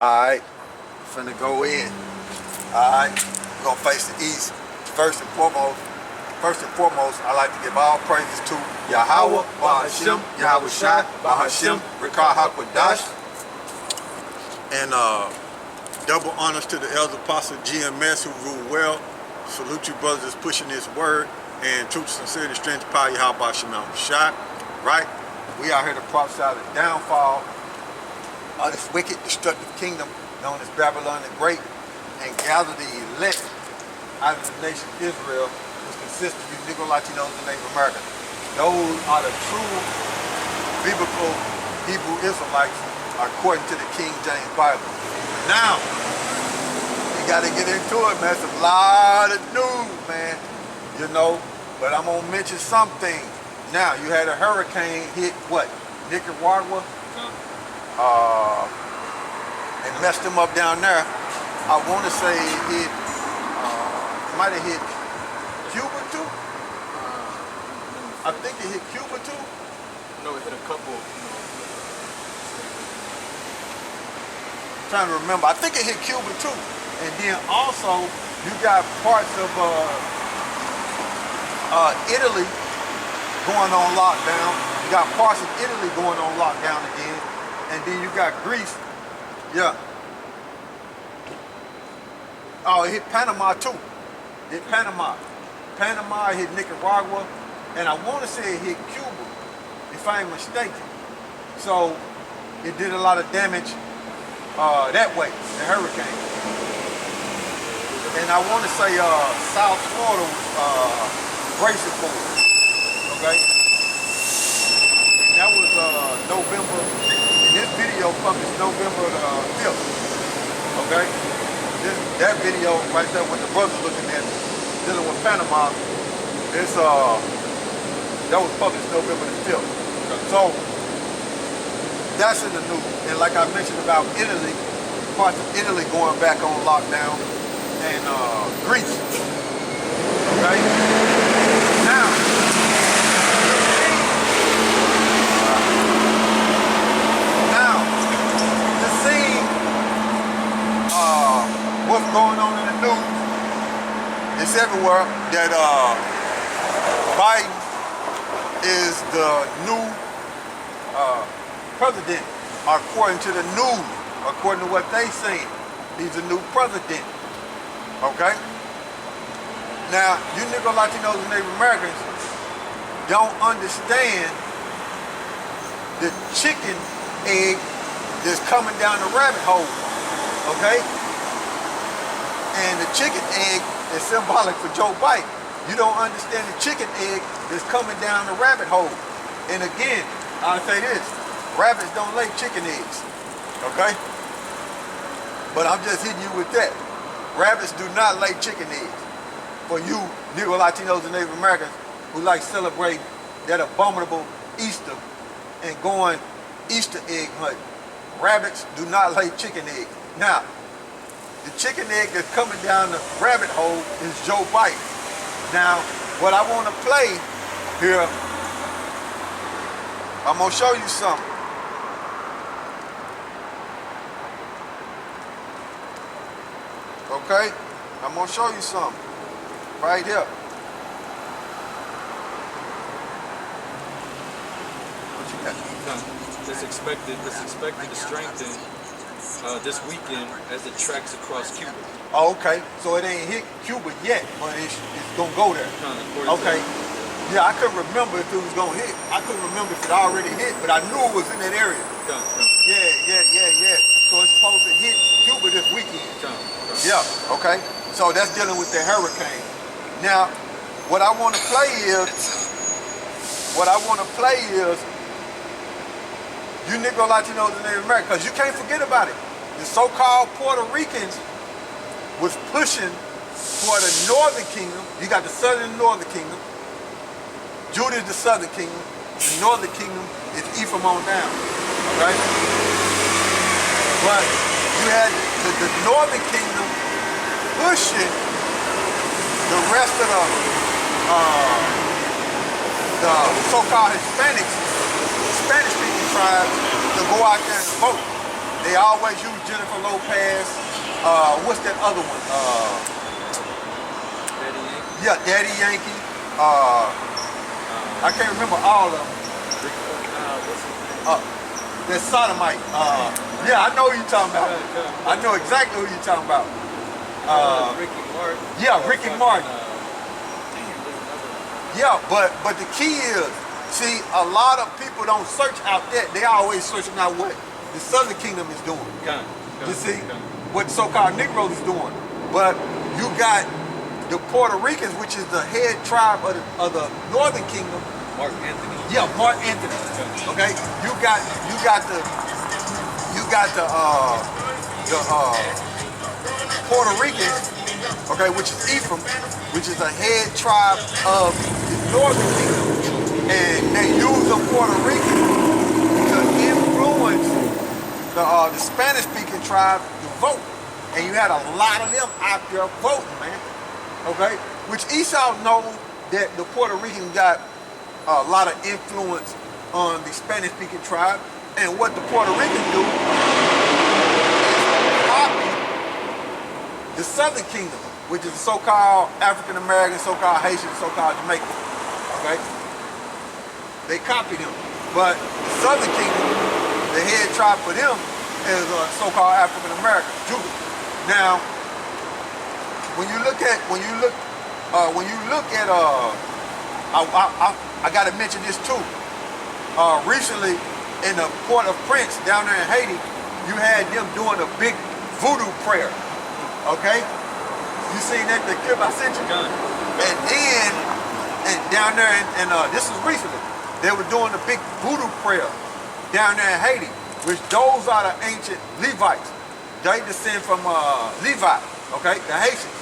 Alright, finna go in. Alright, we're gonna face the east. First and foremost, I like to give all praises to YAHAWAH, YAHAWASHI, YAHAWASHI, and double honors to the elder apostle GMS who rule well. Salute you brothers that's pushing this word, and truth, sincerity, strength, power, YAHAWAH, SHAM, right? We out here to prophesy the downfall of this wicked, destructive kingdom known as Babylon the Great, and gather the elect out of the nation of Israel, which consists of you Negro, Latinos, and Native Americans. Those are the true biblical Hebrew Israelites according to the King James Bible. Now, you got to get into it, man. It's a lot of news, man. You know, but I'm going to mention something. Now, you had a hurricane hit, what, Nicaragua? And messed them up down there. I want to say it hit, might have hit Cuba too. I think it hit Cuba too. No, it hit a couple. I'm trying to remember. I think it hit Cuba too. And then also you got parts of Italy going on lockdown. You got parts of Italy going on lockdown again. And then you got Greece. Yeah. Oh, it hit Panama too. It hit Panama. Panama hit Nicaragua. And I want to say it hit Cuba, if I ain't mistaken. So it did a lot of damage that way, the hurricane. And I want to say South Florida was bracing for it. Okay? And that was November. And this video published November the 5th. Okay? That video right there with the brothers looking at dealing with Panama, it's that was published November the 5th. So that's in the news. And like I mentioned about Italy, parts of Italy going back on lockdown, and Greece. Okay? Now, to see what's going on in the news, it's everywhere that Biden is the new president, according to the news, according to what they saying. He's a new president. Okay? Now, you Negro, Latinos, and Native Americans don't understand the chicken egg that's coming down the rabbit hole. Okay? And the chicken egg is symbolic for Joe Biden. You don't understand the chicken egg that's coming down the rabbit hole. And again, I'll say this, rabbits don't lay chicken eggs, okay? But I'm just hitting you with that. Rabbits do not lay chicken eggs. For you Negro, Latinos, and Native Americans who like celebrate that abominable Easter and going Easter egg hunting, rabbits do not lay chicken eggs. Now, the chicken egg that's coming down the rabbit hole is Joe Biden. Now, what I want to play here, I'm going to show you something. Okay? I'm going to show you something. Right here. What you got? It's expected to strengthen this weekend as it tracks across Cuba. Oh, okay. So it ain't hit Cuba yet, but it's going to go there. Okay. Yeah, I couldn't remember if it was going to hit. I couldn't remember if it already hit, but I knew it was in that area. Yeah. So it's supposed to hit Cuba this weekend. Yeah, okay. So that's dealing with the hurricane. Now, what I want to play is, you Negro, Latinos, and Native Americans, because you can't forget about it. The so-called Puerto Ricans was pushing for the northern kingdom. You got the southern and northern kingdom. Judah is the southern kingdom. The northern kingdom is Ephraim on down. Okay? But you had the northern kingdom pushing the rest of the so-called Hispanics, Spanish-speaking tribes, to go out there and vote. They always use Jennifer Lopez. What's that other one? Daddy Yankee. Yeah, Daddy Yankee. I can't remember all of them. What's his name? That Sodomite. Yeah, I know who you're talking about. I know exactly who you're talking about. Ricky Martin. Yeah, Ricky Martin. Damn, there's another one. Yeah, but the key is, see, a lot of people don't search out that. They always searching out what the Southern Kingdom is doing. You see, what so-called Negroes is doing. But you got the Puerto Ricans, which is the head tribe of the Northern Kingdom. Mark Anthony. Yeah, Mark Anthony. Okay, you got the Puerto Ricans, okay, which is Ephraim, which is the head tribe of the Northern Kingdom, and they use the Puerto Ricans to influence the Spanish-speaking tribe to vote, and you had a lot of them out there voting, man. Okay, which Esau knows that the Puerto Ricans got a lot of influence on the Spanish-speaking tribe, and what the Puerto Ricans do is copy the Southern Kingdom, which is the so-called African-American, so-called Haitian, so-called Jamaican. Okay, they copy them, but the Southern Kingdom, the head tribe for them is so-called African-American, Judah. Now, when you look at I got to mention this too. Recently, in the Port-au-Prince down there in Haiti, you had them doing a big voodoo prayer. Okay, you seen that the clip I sent you? And then, and down there, and this was recently, they were doing a big voodoo prayer down there in Haiti, which those are the ancient Levites. They descend from Levi, okay, the Haitians.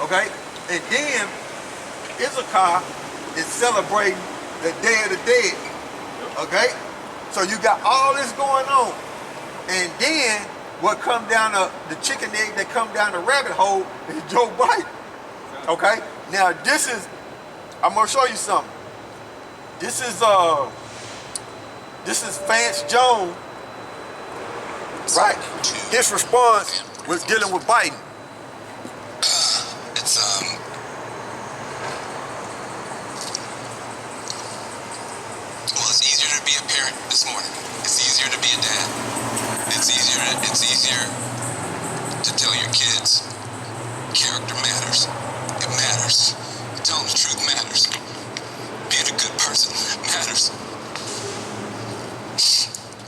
Okay, and then Issachar is celebrating the Day of the Dead. Okay, so you got all this going on, and then what come down the chicken egg that come down the rabbit hole is Joe Biden. Okay, now this is, I'm gonna show you something. This is Vance Jones, right? His response was dealing with Biden. It's easier to be a parent this morning. It's easier to be a dad. It's easier to tell your kids character matters. It matters. Telling the truth matters. Being a good person matters.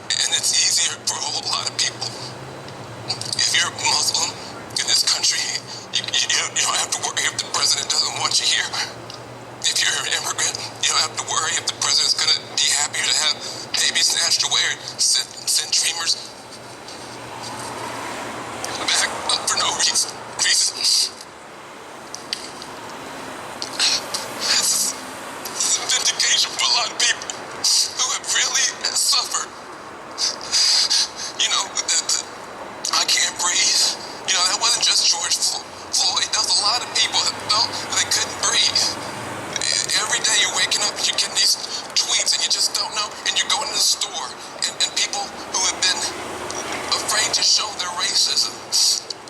And it's easier for a whole lot of people. If you're Muslim in this country, you don't have to worry if the president doesn't want you here. If you're an immigrant, you don't have to worry if the president's going to be happier to have babies snatched away or send dreamers back for no reason. This is a vindication for a lot of people who have really suffered. You know, I can't breathe. You know, that wasn't just George Floyd. There was a lot of people that felt they couldn't breathe. Every day you're waking up and you're getting these tweets and you just don't know, and you're going to the store and people who have been afraid to show their racism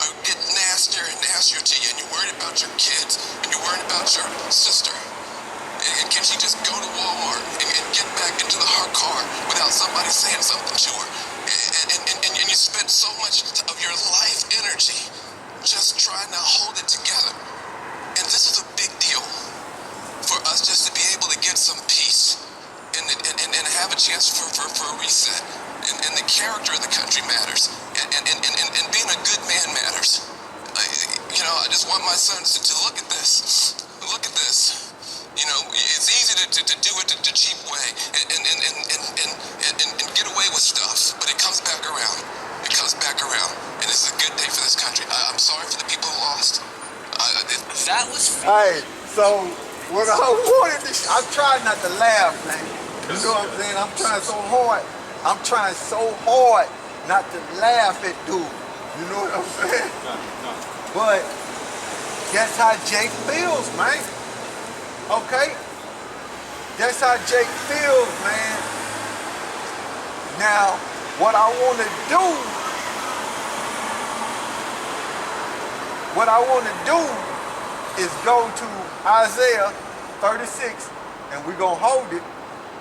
are getting nastier and nastier to you, and you're worried about your kids and you're worried about your sister. And can she just go to Walmart and get back into her car without somebody saying something to her? And you spend so much of your life energy just trying to hold it together. And this is a big deal for us just to be able to get some peace and have a chance for a reset. And the character of the country matters. And being a good man matters. I just want my sons to look at this. Look at this. You know, it's easy to do it the cheap way and get away with stuff, but it comes back around. It comes back around. And this is a good day for this country. I'm sorry for the people who lost. That was... Hey, so... What I wanted to, I'm trying not to laugh, man. You know what I'm saying? I'm trying so hard not to laugh at dude. You know what I'm saying? No. But that's how Jake feels, man. Okay? That's how Jake feels, man. Now, What I want to do is go to Isaiah 36, and we're going to hold it,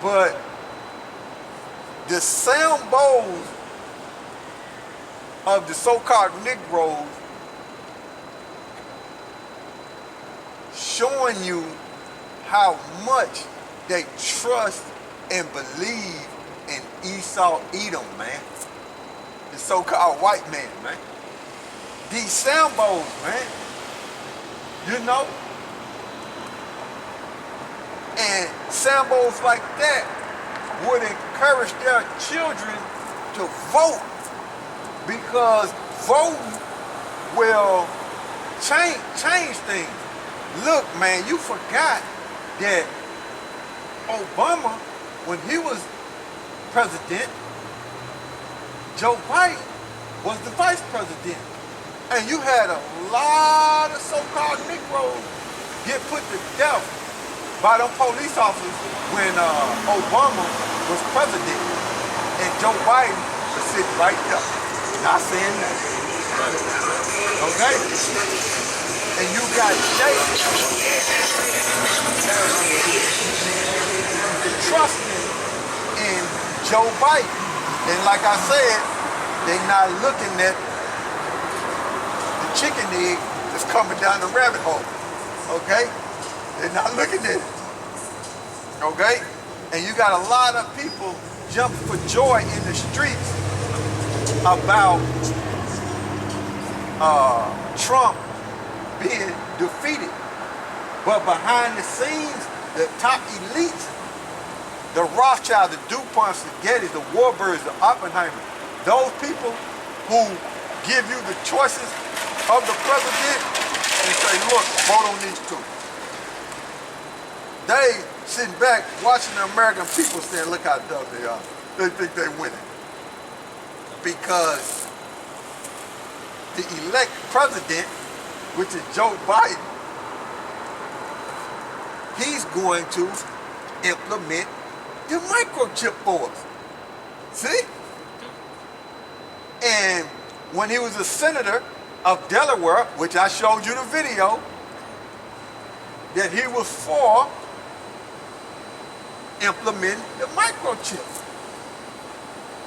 but the sound bowls of the so-called Negroes showing you how much they trust and believe in Esau Edom, man. The so-called white man, man. These sound bowls, man. You know? And sound bowls like that would encourage their children to vote, because voting will change things. Look, man, you forgot that Obama, when he was president, Joe Biden was the vice president. And you had a lot of so-called Negroes get put to death by them police officers when Obama was president. And Joe Biden was sitting right there, not saying nothing. Okay? And you got Jay trusting in Joe Biden. And like I said, they're not looking at the chicken egg that's coming down the rabbit hole. Okay? They're not looking at it. Okay? And you got a lot of people jumping for joy in the streets about Trump being defeated. But behind the scenes, the top elites, the Rothschilds, the DuPonts, the Gettys, the Warbirds, the Oppenheimers, those people who give you the choices of the president and say, look, vote on these two. They sitting back watching the American people saying, look how dumb they are. They think they're winning. Because the elect president, which is Joe Biden, he's going to implement the microchip for us. See? And when he was a senator of Delaware, which I showed you the video, that he was for implementing the microchip.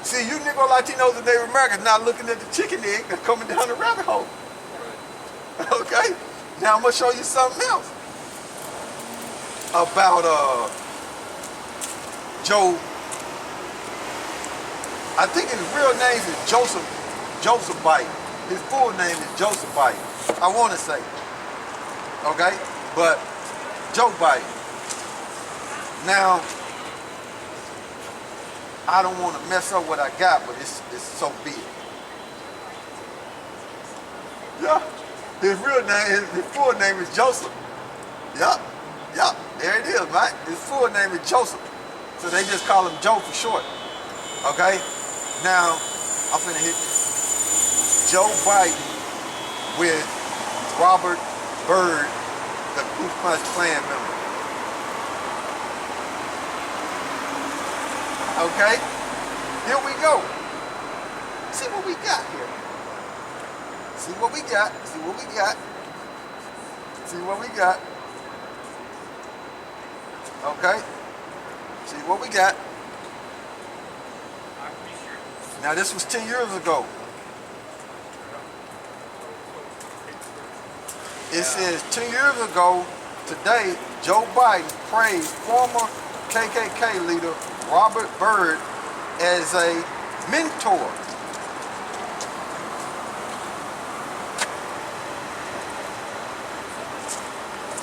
See, you Negro Latinos and Native Americans not looking at the chicken egg that's coming down the rabbit hole. Okay? Now I'm going to show you something else about Joe. I think his real name is Joseph Biden. His full name is Joseph Biden. I want to say. Okay? But Joe Biden. Now, I don't want to mess up what I got, but it's so big. Yeah. His real name, his full name is Joseph. Yup. Yup. There it is, right? His full name is Joseph. So they just call him Joe for short. Okay? Now, I'm finna hit Joe Biden with Robert Byrd, the Ku Klux Klan member. Okay? Here we go. See what we got here. See what we got. See what we got. See what we got. Okay? See what we got. Now this was 10 years ago. It says 10 years ago today, Joe Biden praised former KKK leader Robert Byrd as a mentor.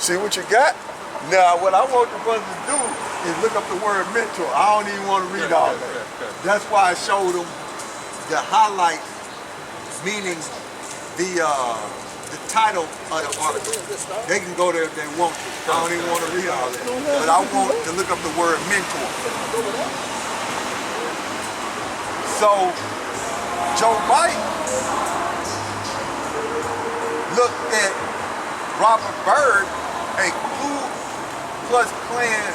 See what you got? Now what I want the brothers to do is look up the word mentor. I don't even want to read all that. That's why I showed them the highlights, meaning the title of the article. They can go there if they want to. I don't even want to read all that. But I want to look up the word mentor. So, Joe Biden looked at Robert Byrd, a Ku Klux Klan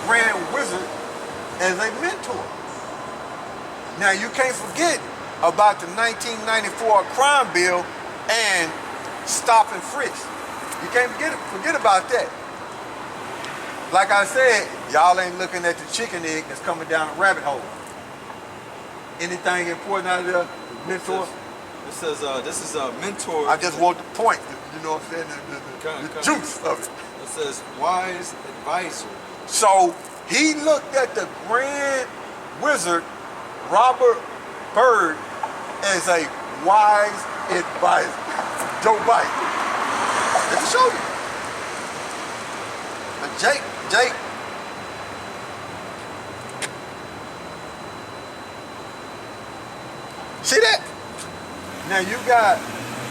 Grand Wizard, as a mentor. Now you can't forget about the 1994 crime bill and stop and frisk. You can't forget about that. Like I said, y'all ain't looking at the chicken egg that's coming down a rabbit hole. Anything important out of there, mentor? It says this is a mentor. I just want the point, you know what I'm saying, the juice of it. It says wise advisor. So he looked at the grand wizard, Robert Byrd, as a wise advisor. Joe Biden. Let me show you. But Jake. See that? Now you got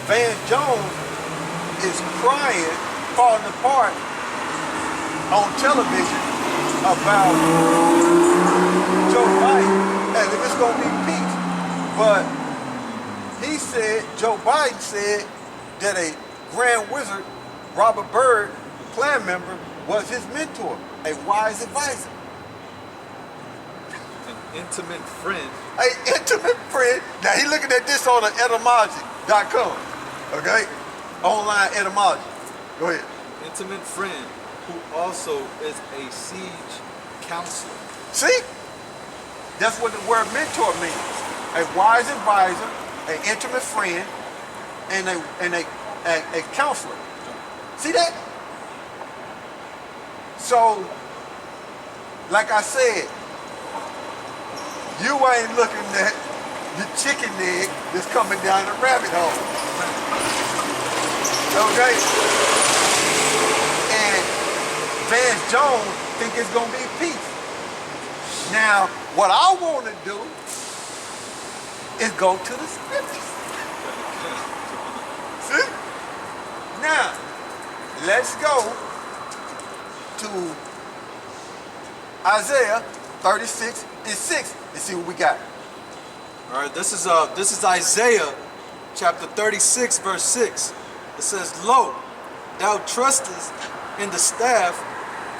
Van Jones is crying, falling apart on television about Joe Biden as if it's gonna be peace. But he said, Joe Biden said that a Grand Wizard, Robert Byrd, Klan member, was his mentor, a wise advisor. An intimate friend. An intimate friend. Now he looking at this on the etymology.com, okay? Online etymology. Go ahead. Intimate friend who also is a siege counselor. See? That's what the word mentor means. A wise advisor, an intimate friend, and a counselor. See that? So, like I said, you ain't looking at the chicken egg that's coming down the rabbit hole. Okay? And Van Jones think it's gonna be peace. Now, what I want to do is go to the scriptures. See? Now, let's go to Isaiah 36:6 and see what we got. All right, this is Isaiah chapter 36 verse 6. It says, "Lo, thou trustest in the staff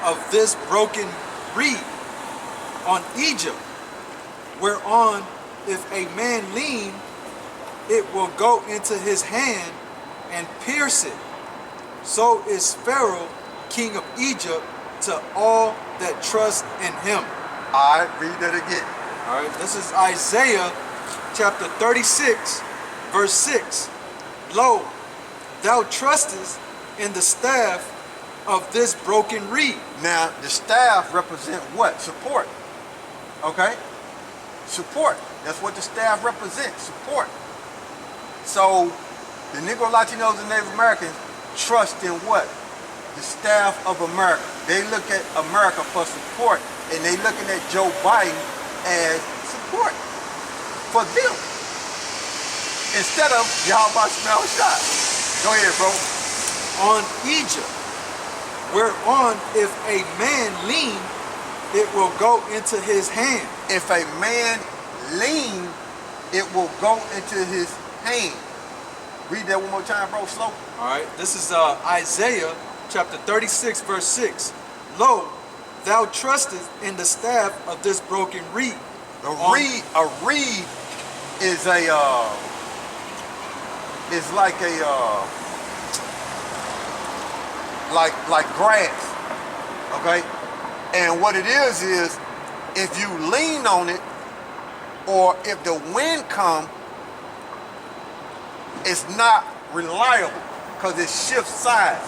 of this broken reed on Egypt, whereon if a man lean, it will go into his hand and pierce it. So is Pharaoh, king of Egypt, to all that trust in him." All right, read that again. All right, this is Isaiah chapter 36 verse 6. "Lo, thou trustest in the staff of this broken reed." Now, the staff represent what? Support. Okay? Support. That's what the staff represents, support. So, the Negro, Latinos, and Native Americans trust in what? The staff of America. They look at America for support, and they looking at Joe Biden as support for them. Instead of YAHAWASHI. Go ahead, bro. "On Egypt, whereon if a man lean, it will go into his hand." If a man lean, it will go into his hand. Read that one more time, bro, slow. All right, this is Isaiah chapter 36 verse 6. "Lo, thou trustest in the staff of this broken reed." A reed is like a like grass, okay? And what it is if you lean on it, or if the wind comes, it's not reliable because it shifts sides.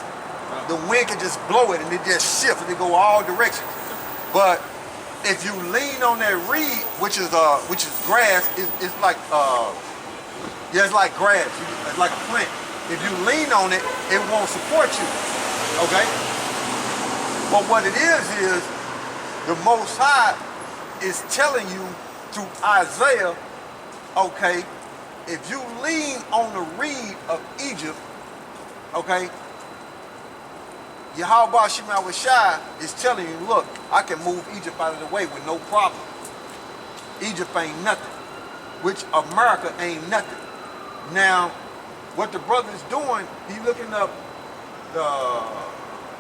The wind can just blow it and it just shifts and it go all directions. But if you lean on that reed, which is grass, it's like it's like grass. It's like a plant. If you lean on it, it won't support you. Okay? But what it is the Most High is telling you through Isaiah, okay, if you lean on the reed of Egypt, okay, YAHAWASHI is telling you, look, I can move Egypt out of the way with no problem. Egypt ain't nothing, which America ain't nothing. Now, what the brother is doing, he looking up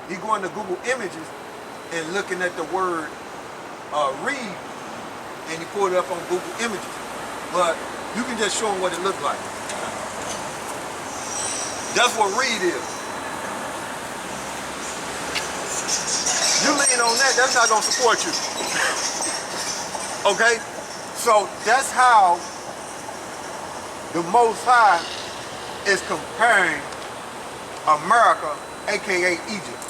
he going to Google Images and looking at the word reed, and he pulled it up on Google Images. but you can just show them what it looks like. That's what read is. You lean on that, that's not gonna support you. Okay? So that's how the Most High is comparing America, aka Egypt.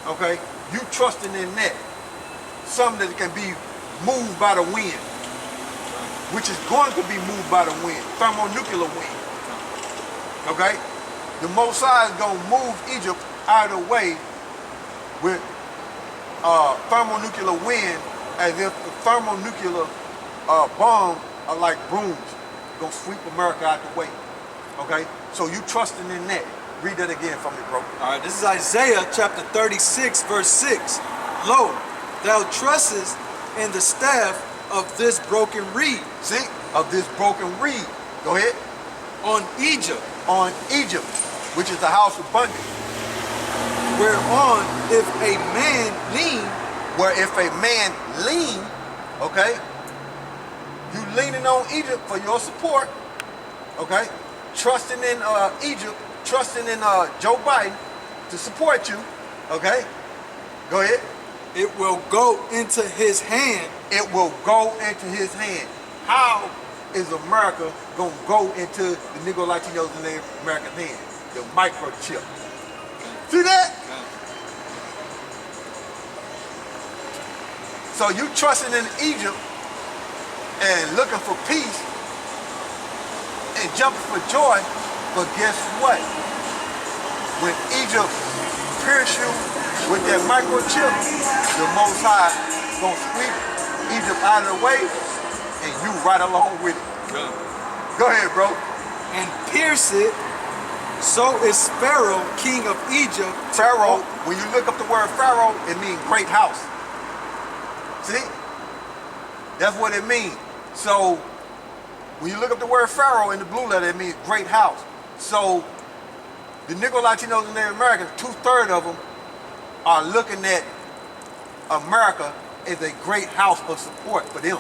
Okay? You trusting in that. Something that can be moved by the wind, which is going to be moved by the wind, thermonuclear wind. Okay? The Most High is going to move Egypt out of the way with thermonuclear wind, as if the thermonuclear bombs are like brooms. Going to sweep America out the way. Okay? So you trusting in that. Read that again for me, bro. All right, this is Isaiah chapter 36, verse 6. Lo, thou trustest in the staff of this broken reed. See? Of this broken reed. Go ahead. On Egypt. On Egypt, which is the house of bondage. Whereon if a man lean. Where if a man lean, okay? You leaning on Egypt for your support, okay? Trusting in Egypt, trusting in Joe Biden to support you, okay? Go ahead. It will go into his hand. It will go into his hand. How is America going to go into the Negro Latinos and Native American hand? The microchip. See that? So you trusting in Egypt and looking for peace and jumping for joy, but guess what? When Egypt pierce you with that microchip, the Most High gonna sweep Egypt out of the way, and you right along with it. Go ahead, bro. And pierce it, so is Pharaoh, king of Egypt. Pharaoh, when you look up the word Pharaoh, it means great house. See? That's what it means. So, when you look up the word Pharaoh in the blue letter, it means great house. So, the Negro Latinos and Native Americans, 2/3 of them are looking at America as a great house of support for them.